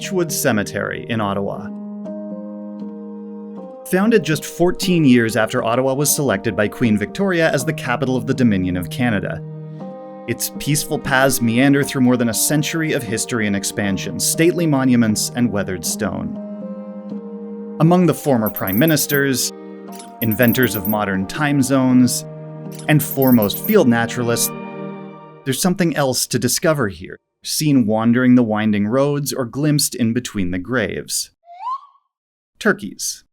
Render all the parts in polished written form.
Beechwood Cemetery in Ottawa. Founded just 14 years after Ottawa was selected by Queen Victoria as the capital of the Dominion of Canada. Its peaceful paths meander through more than a century of history and expansion, stately monuments, and weathered stone. Among the former prime ministers, inventors of modern time zones, and foremost field naturalists, there's something else to discover here, seen wandering the winding roads or glimpsed in between the graves. Turkeys.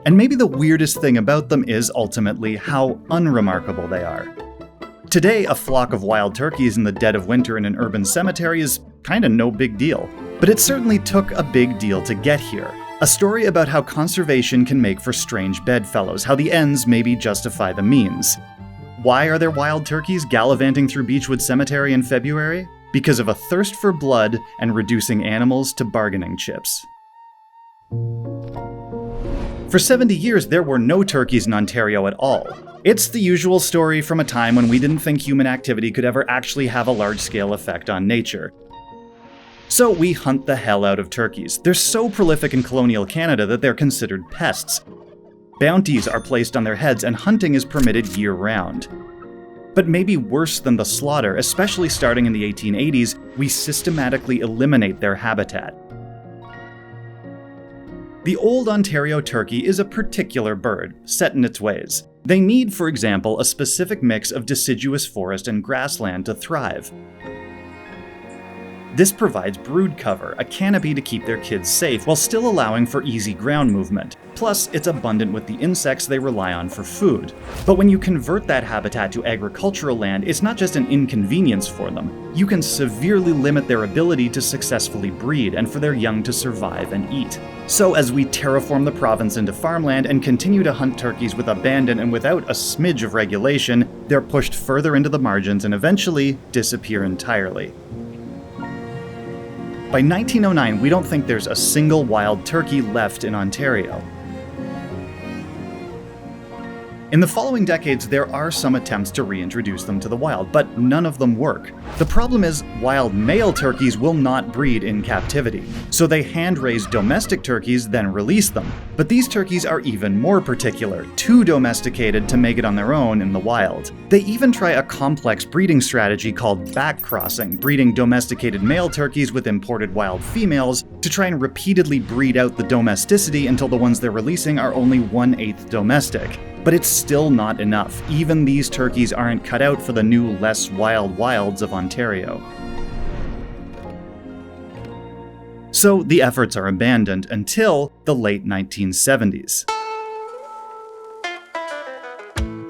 And maybe the weirdest thing about them is ultimately how unremarkable they are. Today, a flock of wild turkeys in the dead of winter in an urban cemetery is kinda no big deal. But it certainly took a big deal to get here. A story about how conservation can make for strange bedfellows, how the ends maybe justify the means. Why are there wild turkeys gallivanting through Beechwood Cemetery in February? Because of a thirst for blood and reducing animals to bargaining chips. For 70 years, there were no turkeys in Ontario at all. It's the usual story from a time when we didn't think human activity could ever actually have a large-scale effect on nature. So we hunt the hell out of turkeys. They're so prolific in colonial Canada that they're considered pests. Bounties are placed on their heads and hunting is permitted year-round. But maybe worse than the slaughter, especially starting in the 1880s, we systematically eliminate their habitat. The old Ontario turkey is a particular bird, set in its ways. They need, for example, a specific mix of deciduous forest and grassland to thrive. This provides brood cover, a canopy to keep their kids safe while still allowing for easy ground movement. Plus, it's abundant with the insects they rely on for food. But when you convert that habitat to agricultural land, it's not just an inconvenience for them. You can severely limit their ability to successfully breed and for their young to survive and eat. So as we terraform the province into farmland and continue to hunt turkeys with abandon and without a smidge of regulation, they're pushed further into the margins and eventually disappear entirely. By 1909, we don't think there's a single wild turkey left in Ontario. In the following decades, there are some attempts to reintroduce them to the wild, but none of them work. The problem is, wild male turkeys will not breed in captivity, so they hand-raise domestic turkeys, then release them. But these turkeys are even more particular, too domesticated to make it on their own in the wild. They even try a complex breeding strategy called backcrossing, breeding domesticated male turkeys with imported wild females to try and repeatedly breed out the domesticity until the ones they're releasing are only 1/8 domestic. But it's still not enough. Even these turkeys aren't cut out for the new, less wild wilds of Ontario. So the efforts are abandoned until the late 1970s.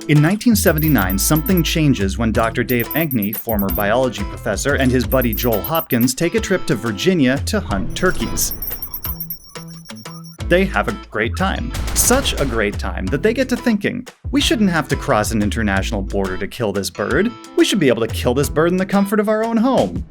In 1979, something changes when Dr. Dave Ankney, former biology professor, and his buddy Joel Hopkins take a trip to Virginia to hunt turkeys. They have a great time. Such a great time that they get to thinking, we shouldn't have to cross an international border to kill this bird. We should be able to kill this bird in the comfort of our own home.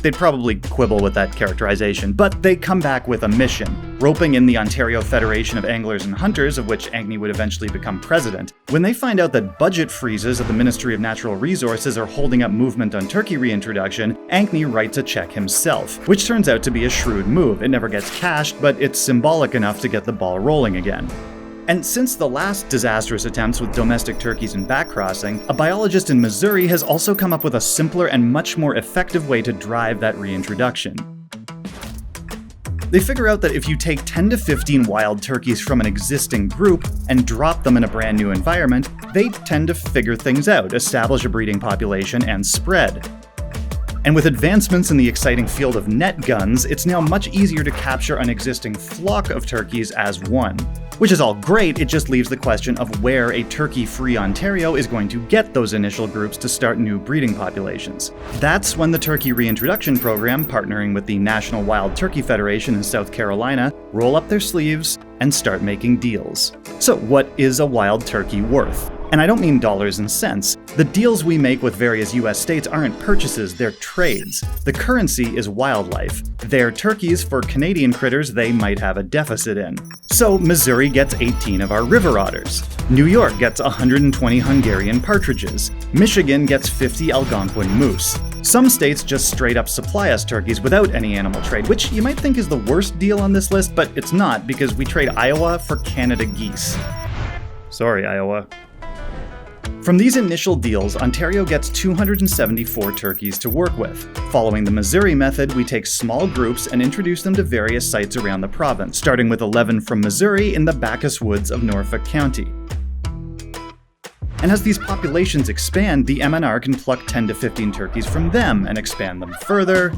They'd probably quibble with that characterization, but they come back with a mission, roping in the Ontario Federation of Anglers and Hunters, of which Ankney would eventually become president. When they find out that budget freezes at the Ministry of Natural Resources are holding up movement on turkey reintroduction, Ankney writes a check himself, which turns out to be a shrewd move. It never gets cashed, but it's symbolic enough to get the ball rolling again. And since the last disastrous attempts with domestic turkeys and backcrossing, a biologist in Missouri has also come up with a simpler and much more effective way to drive that reintroduction. They figure out that if you take 10 to 15 wild turkeys from an existing group and drop them in a brand new environment, they tend to figure things out, establish a breeding population, and spread. And with advancements in the exciting field of net guns, it's now much easier to capture an existing flock of turkeys as one. Which is all great, it just leaves the question of where a turkey-free Ontario is going to get those initial groups to start new breeding populations. That's when the Turkey Reintroduction Program, partnering with the National Wild Turkey Federation in South Carolina, roll up their sleeves and start making deals. So what is a wild turkey worth? And I don't mean dollars and cents. The deals we make with various US states aren't purchases, they're trades. The currency is wildlife. They're turkeys for Canadian critters they might have a deficit in. So Missouri gets 18 of our river otters. New York gets 120 Hungarian partridges. Michigan gets 50 Algonquin moose. Some states just straight up supply us turkeys without any animal trade, which you might think is the worst deal on this list, but it's not, because we trade Iowa for Canada geese. Sorry, Iowa. From these initial deals, Ontario gets 274 turkeys to work with. Following the Missouri method, we take small groups and introduce them to various sites around the province, starting with 11 from Missouri in the Bacchus Woods of Norfolk County. And as these populations expand, the MNR can pluck 10 to 15 turkeys from them and expand them further.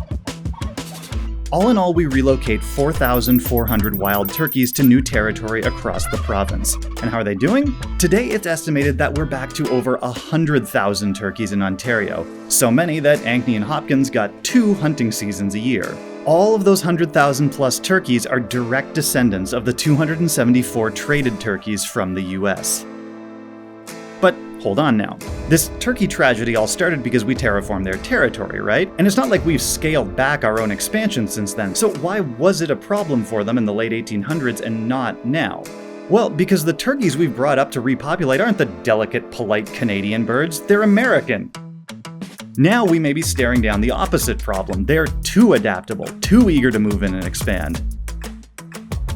All in all, we relocate 4,400 wild turkeys to new territory across the province. And how are they doing? Today, it's estimated that we're back to over 100,000 turkeys in Ontario. So many that Ankney and Hopkins got 2 hunting seasons a year. All of those 100,000 plus turkeys are direct descendants of the 274 traded turkeys from the US. But hold on now. This turkey tragedy all started because we terraformed their territory, right? And it's not like we've scaled back our own expansion since then, so why was it a problem for them in the late 1800s and not now? Well, because the turkeys we've brought up to repopulate aren't the delicate, polite Canadian birds, they're American. Now we may be staring down the opposite problem. They're too adaptable, too eager to move in and expand.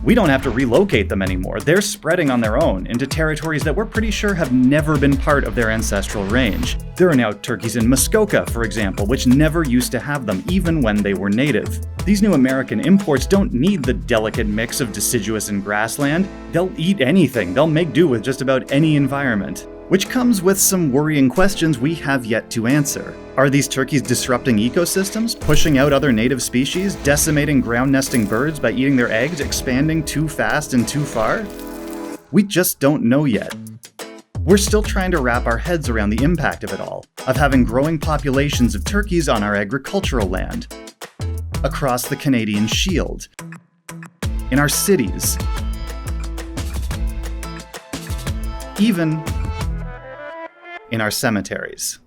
We don't have to relocate them anymore. They're spreading on their own into territories that we're pretty sure have never been part of their ancestral range. There are now turkeys in Muskoka, for example, which never used to have them, even when they were native. These new American imports don't need the delicate mix of deciduous and grassland. They'll eat anything. They'll make do with just about any environment. Which comes with some worrying questions we have yet to answer. Are these turkeys disrupting ecosystems, pushing out other native species, decimating ground-nesting birds by eating their eggs, expanding too fast and too far? We just don't know yet. We're still trying to wrap our heads around the impact of it all, of having growing populations of turkeys on our agricultural land, across the Canadian Shield, in our cities, even in our cemeteries.